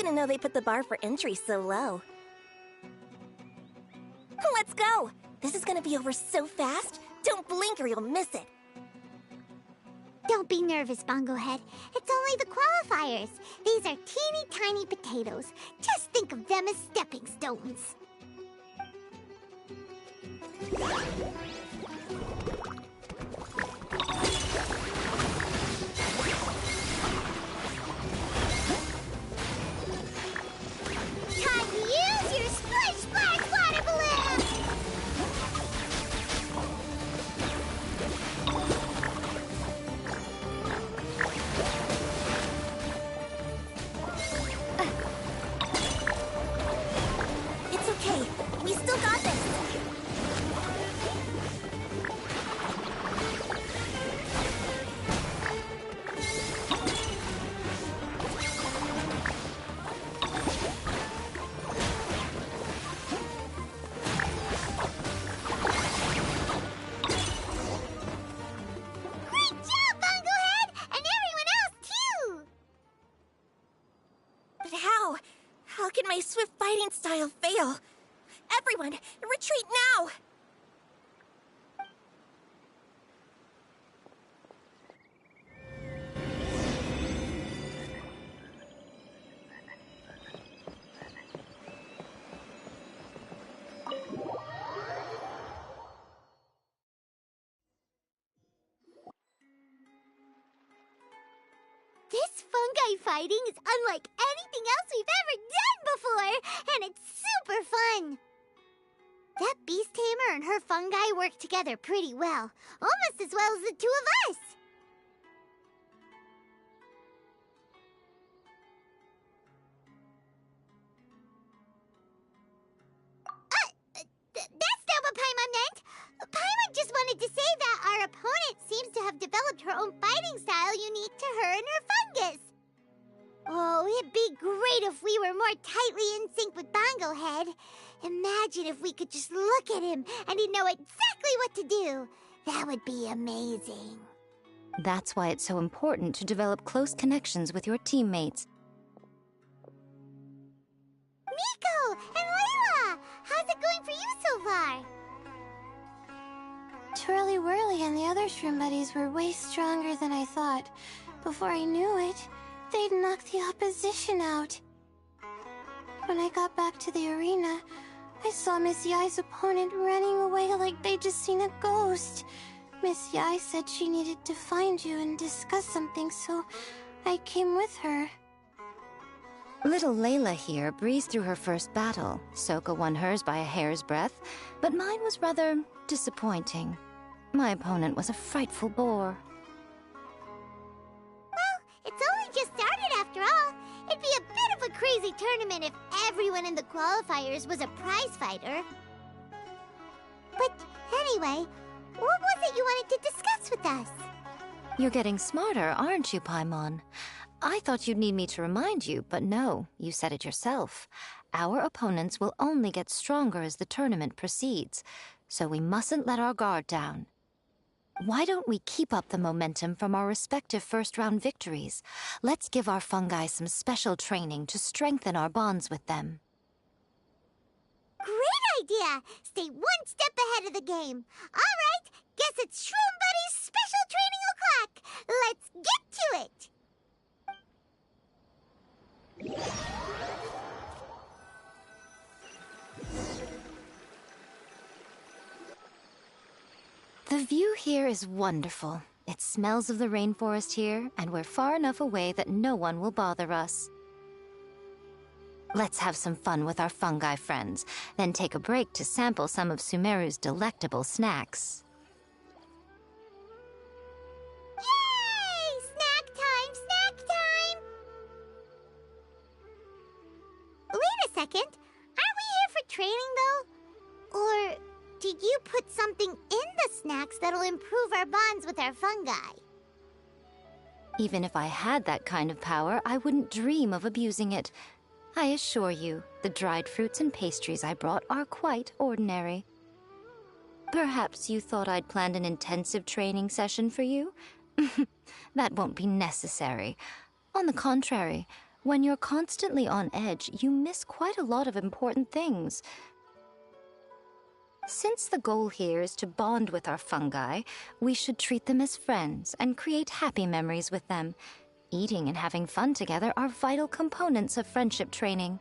Didn't know they put the bar for entry so low. Let's go! This is gonna be over so fast. Don't blink or you'll miss it. Don't be nervous, Bongo Head. It's only the qualifiers. These are teeny tiny potatoes. Just think of them as stepping stones. Time to use your splish splash water balloon! It's okay. We still got this. Great job, Bongo Head! And everyone else, too! But how? How can my swift fighting style fail? Everyone, retreat now! This fungi fighting is unlike anything else we've ever done before, and it's super fun. That beast tamer and her fungi work together pretty well, almost as well as the two of us. That's not what Paimon meant. Paimon just wanted to say that our opponent seems to have developed her own fighting style unique to her and her fungus. Oh, it'd be great if we were more tightly in sync with Bongo Head. Imagine if we could just look at him and he'd know exactly what to do. That would be amazing. That's why it's so important to develop close connections with your teammates. Miko and Layla, how's it going for you so far? Twirly Whirly and the other shroom buddies were way stronger than I thought. Before I knew it, they'd knocked the opposition out. When I got back to the arena, I saw Miss Yai's opponent running away like they'd just seen a ghost. Miss Yai said she needed to find you and discuss something, so I came with her. Little Layla here breezed through her first battle. Sokka won hers by a hair's breadth, but mine was rather disappointing. My opponent was a frightful bore. Well, it's only just started after all. It'd be a bit of a crazy tournament if everyone in the qualifiers was a prize fighter. But anyway, what was it you wanted to discuss with us? You're getting smarter, aren't you, Paimon? I thought you'd need me to remind you, but no, you said it yourself. Our opponents will only get stronger as the tournament proceeds, so we mustn't let our guard down. Why don't we keep up the momentum from our respective first-round victories? Let's give our fungi some special training to strengthen our bonds with them. Great idea! Stay one step ahead of the game. All right, guess it's Shroom Buddy's special training o'clock. Let's get to it! The view here is wonderful. It smells of the rainforest here, and we're far enough away that no one will bother us. Let's have some fun with our fungi friends, then take a break to sample some of Sumeru's delectable snacks. Yay! Snack time! Snack time! Wait a second. Aren't we here for training, though? Or did you put something in the snacks that'll improve our bonds with our fungi? Even if I had that kind of power, I wouldn't dream of abusing it. I assure you, the dried fruits and pastries I brought are quite ordinary. Perhaps you thought I'd planned an intensive training session for you? That won't be necessary. On the contrary, When you're constantly on edge, you miss quite a lot of important things. Since the goal here is to bond with our fungi, we should treat them as friends and create happy memories with them. Eating and having fun together are vital components of friendship training.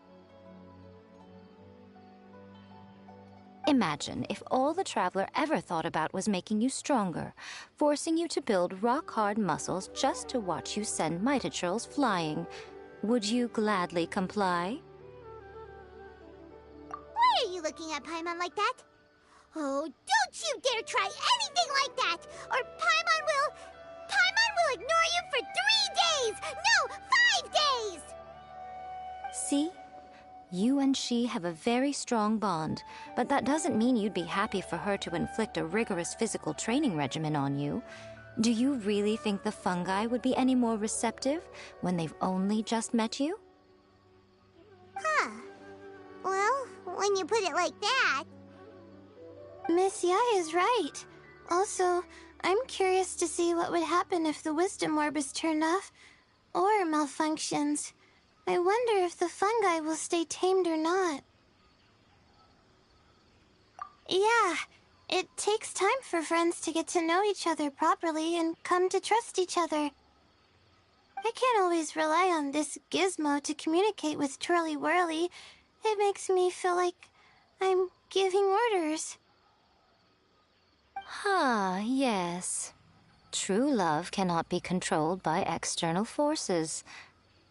Imagine if all the Traveler ever thought about was making you stronger, forcing you to build rock-hard muscles just to watch you send Mitaturls flying. Would you gladly comply? Why are you looking at Paimon like that? Oh, don't you dare try anything like that, or Paimon will ignore you for 3 days! No, 5 days! See? You and she have a very strong bond, but that doesn't mean you'd be happy for her to inflict a rigorous physical training regimen on you. Do you really think the fungi would be any more receptive when they've only just met you? Huh. Well, when you put it like that... Miss Yai is right. Also, I'm curious to see what would happen if the wisdom orb is turned off or malfunctions. I wonder if the fungi will stay tamed or not. Yeah, it takes time for friends to get to know each other properly and come to trust each other. I can't always rely on this gizmo to communicate with Twirly Whirly. It makes me feel like I'm giving orders. Ah, yes. True love cannot be controlled by external forces.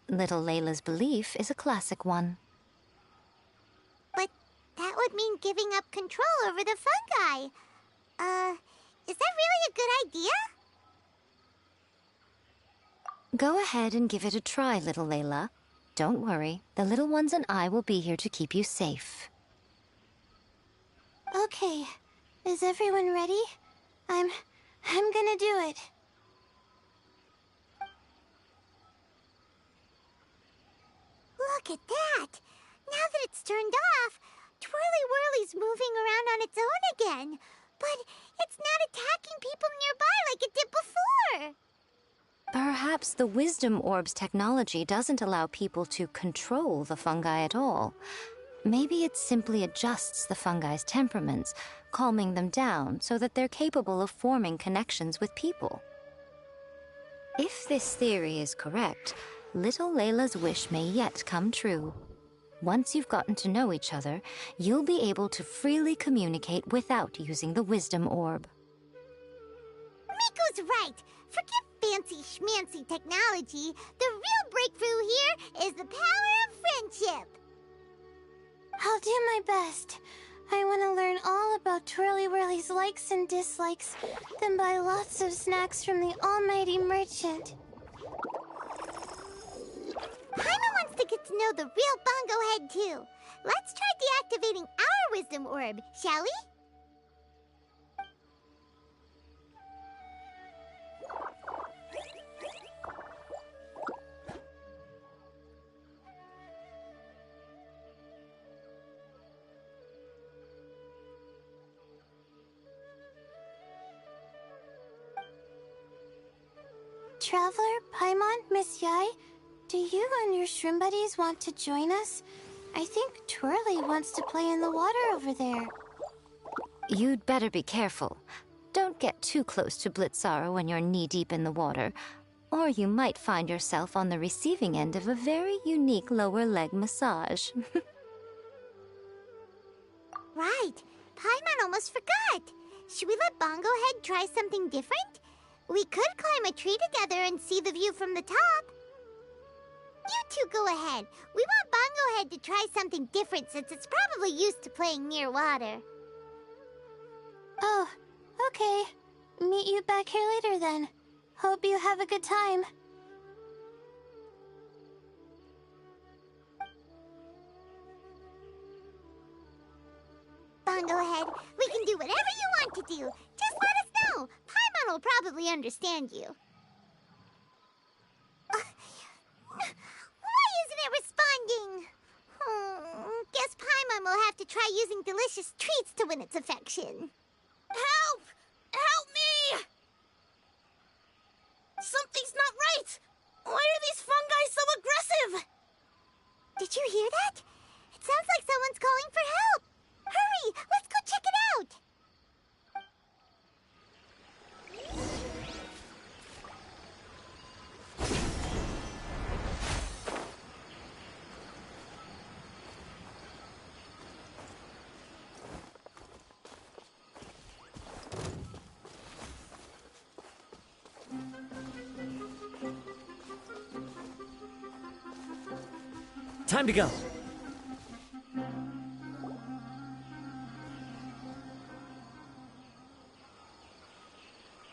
Little Layla's belief is a classic one. But that would mean giving up control over the fungi. Is that really a good idea? Go ahead and give it a try, little Layla. Don't worry, the little ones and I will be here to keep you safe. Okay, is everyone ready? I'm gonna do it. Look at that! Now that it's turned off, Twirly Whirly's moving around on its own again. But it's not attacking people nearby like it did before. Perhaps the Wisdom Orb's technology doesn't allow people to control the fungi at all. Maybe it simply adjusts the fungi's temperaments, calming them down so that they're capable of forming connections with people. If this theory is correct, little Layla's wish may yet come true. Once you've gotten to know each other, you'll be able to freely communicate without using the Wisdom Orb. Miko's right. Forget fancy schmancy technology. The real breakthrough here is the power of friendship. I'll do my best. I want to learn all about Twirly Whirly's likes and dislikes, then buy lots of snacks from the almighty merchant. Paimon wants to get to know the real Bongo Head, too. Let's try deactivating our Wisdom Orb, shall we? Traveler, Paimon, Miss Yai, do you and your shrimp buddies want to join us? I think Twirly wants to play in the water over there. You'd better be careful. Don't get too close to Blitzara when you're knee-deep in the water, or you might find yourself on the receiving end of a very unique lower leg massage. Right. Paimon almost forgot. Should we let Bongo Head try something different? We could climb a tree together and see the view from the top. You two go ahead. We want Bongo Head to try something different since it's probably used to playing near water. Oh, okay. Meet you back here later then. Hope you have a good time. Bongo Head, we can do whatever you want to do. Just let us know. Paimon will probably understand you. Why isn't it responding? Guess Paimon will have to try using delicious treats to win its affection. Help! Help me! Something's not right! Why are these fungi so aggressive? Did you hear that? It sounds like someone's calling for help. Hurry, let's go check it out. Time to go.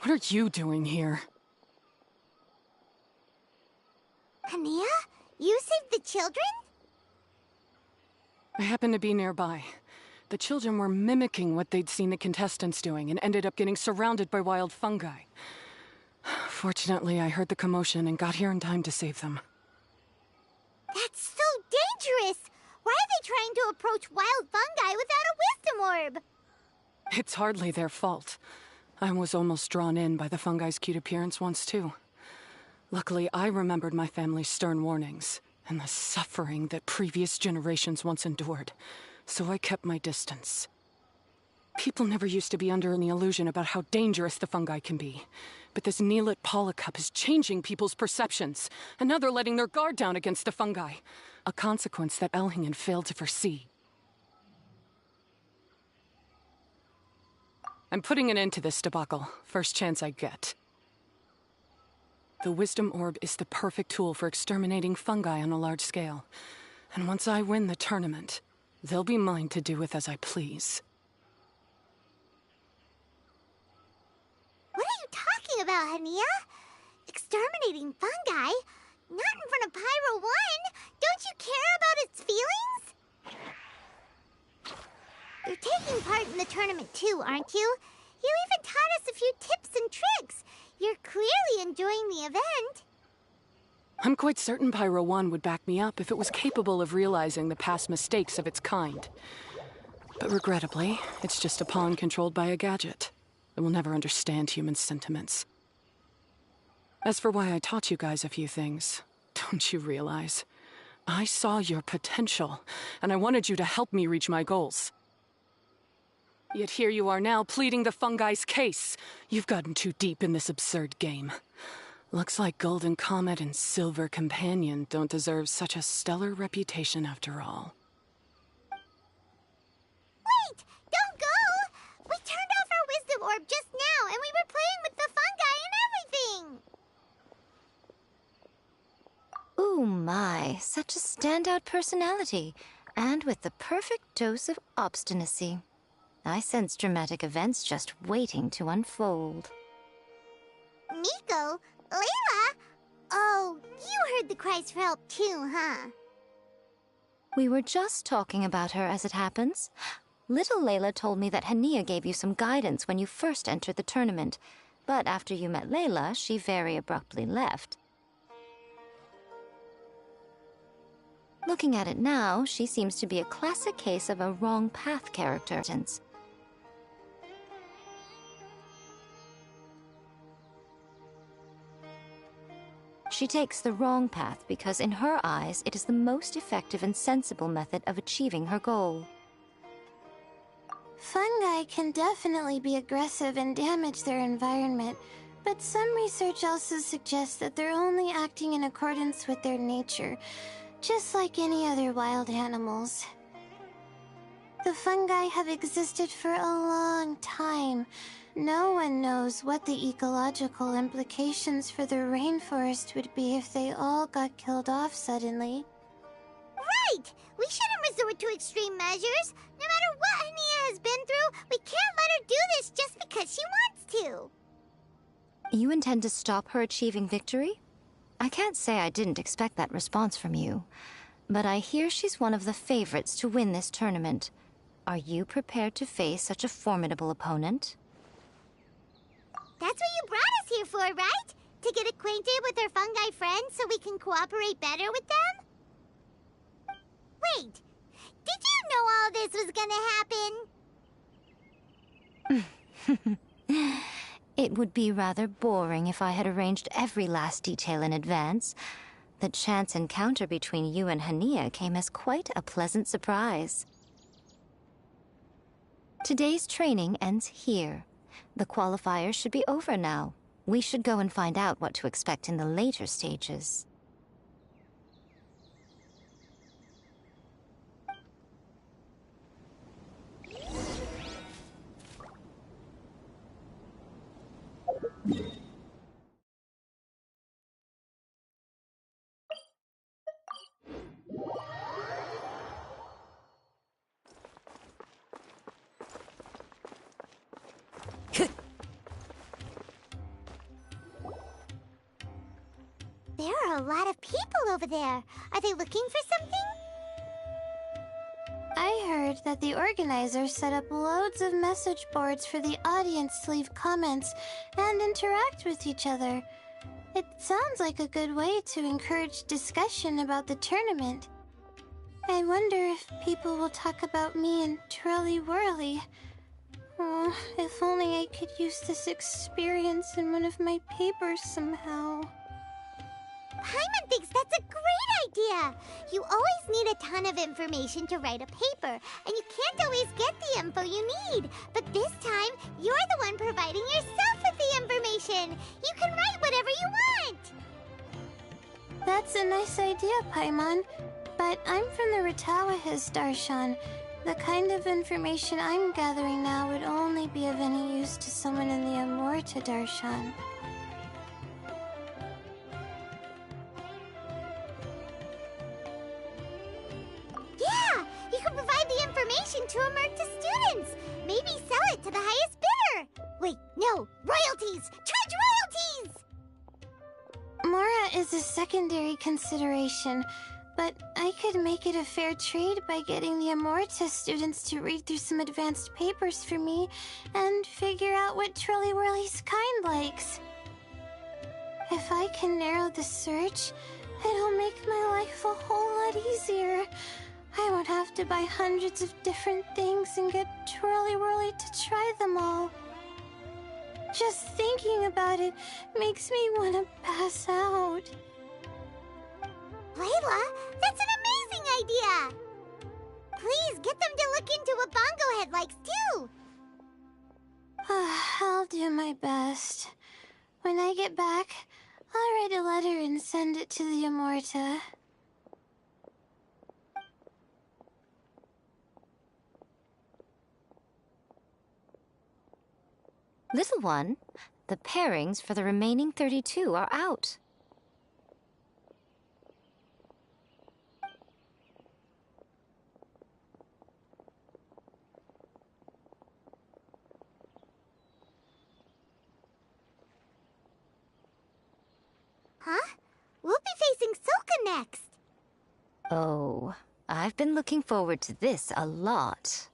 What are you doing here? Hania, you saved the children? I happened to be nearby. The children were mimicking what they'd seen the contestants doing and ended up getting surrounded by wild fungi. Fortunately, I heard the commotion and got here in time to save them. That's so dangerous! Why are they trying to approach wild fungi without a wisdom orb? It's hardly their fault. I was almost drawn in by the fungi's cute appearance once, too. Luckily, I remembered my family's stern warnings and the suffering that previous generations once endured, so I kept my distance. People never used to be under any illusion about how dangerous the fungi can be. But this Neelit polycup is changing people's perceptions, and now they're letting their guard down against the fungi. A consequence that Elhingen failed to foresee. I'm putting an end to this debacle, first chance I get. The Wisdom Orb is the perfect tool for exterminating fungi on a large scale. And once I win the tournament, they'll be mine to do with as I please. What are you talking about, Hania? Exterminating fungi? Not in front of Pyro 1! Don't you care about its feelings? You're taking part in the tournament too, aren't you? You even taught us a few tips and tricks. You're clearly enjoying the event. I'm quite certain Pyro 1 would back me up if it was capable of realizing the past mistakes of its kind. But regrettably, it's just a pawn controlled by a gadget. It will never understand human sentiments. As for why I taught you guys a few things, don't you realize? I saw your potential, and I wanted you to help me reach my goals. Yet here you are now, pleading the fungi's case. You've gotten too deep in this absurd game. Looks like Golden Comet and Silver Companion don't deserve such a stellar reputation after all. Wait! Don't go! We turned off our wisdom orb just now, and we were playing with the fungi and everything! Ooh my, such a standout personality, and with the perfect dose of obstinacy. I sense dramatic events just waiting to unfold. Nico? Layla? Oh, you heard the cries for help too, huh? We were just talking about her as it happens. Little Layla told me that Hania gave you some guidance when you first entered the tournament, but after you met Layla, she very abruptly left. Looking at it now, she seems to be a classic case of a wrong path character. She takes the wrong path because in her eyes it is the most effective and sensible method of achieving her goal. Fungi can definitely be aggressive and damage their environment, but some research also suggests that they're only acting in accordance with their nature, just like any other wild animals. The fungi have existed for a long time. No one knows what the ecological implications for the rainforest would be if they all got killed off suddenly. Right! We shouldn't resort to extreme measures. No matter what Hania has been through, we can't let her do this just because she wants to. You intend to stop her achieving victory? I can't say I didn't expect that response from you, but I hear she's one of the favorites to win this tournament. Are you prepared to face such a formidable opponent? That's what you brought us here for, right? To get acquainted with our fungi friends so we can cooperate better with them? Wait, did you know all this was gonna happen? It would be rather boring if I had arranged every last detail in advance. The chance encounter between you and Hania came as quite a pleasant surprise. Today's training ends here. The qualifiers should be over now. We should go and find out what to expect in the later stages. There are a lot of people over there. Are they looking for something? I heard that the organizers set up loads of message boards for the audience to leave comments and interact with each other. It sounds like a good way to encourage discussion about the tournament. I wonder if people will talk about me and Twirly Whirly. Oh, if only I could use this experience in one of my papers somehow. Paimon thinks that's a great idea! You always need a ton of information to write a paper, and you can't always get the info you need. But this time, you're the one providing yourself with the information! You can write whatever you want! That's a nice idea, Paimon. But I'm from the Ratawahiz, Darshan. The kind of information I'm gathering now would only be of any use to someone in the Amorta, Darshan. Yeah! You can provide the information to Amorta students! Maybe sell it to the highest bidder! Wait, no! Royalties! Charge royalties! Mora is a secondary consideration, but I could make it a fair trade by getting the Amorta students to read through some advanced papers for me and figure out what Twirly Whirly's kind likes. If I can narrow the search, it'll make my life a whole lot easier. I won't have to buy hundreds of different things and get Twirly Whirly to try them all. Just thinking about it makes me want to pass out. Layla, that's an amazing idea! Please get them to look into what Bongo Head likes too! I'll do my best. When I get back, I'll write a letter and send it to the Amorta. Little one, the pairings for the remaining 32 are out. Huh? We'll be facing Soka next! Oh, I've been looking forward to this a lot.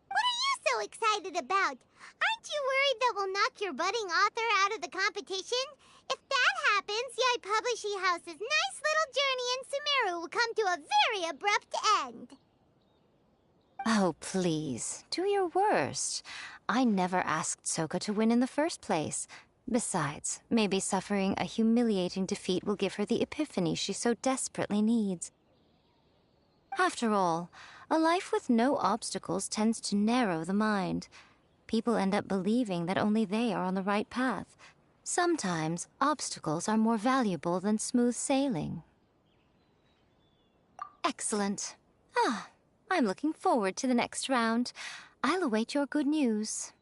What are you so excited about? Aren't you worried that we'll knock your budding author out of the competition? If that happens, Yai Publishing House's nice little journey in Sumeru will come to a very abrupt end. Oh, please, do your worst. I never asked Soka to win in the first place. Besides, maybe suffering a humiliating defeat will give her the epiphany she so desperately needs. After all, a life with no obstacles tends to narrow the mind. People end up believing that only they are on the right path. Sometimes, obstacles are more valuable than smooth sailing. Excellent. I'm looking forward to the next round. I'll await your good news.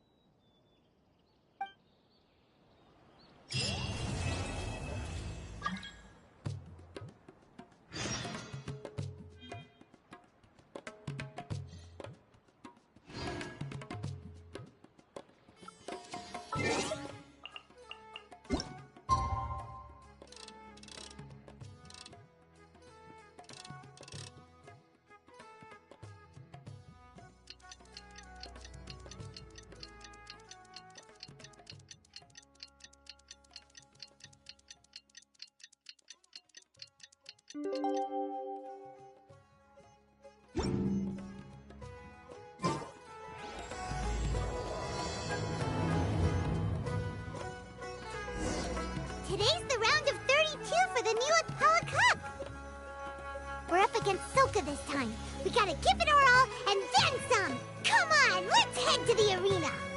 Today's the round of 32 for the new Apollo Cup! against Soka this time. We gotta give it our all and then some. Come on, let's head to the arena.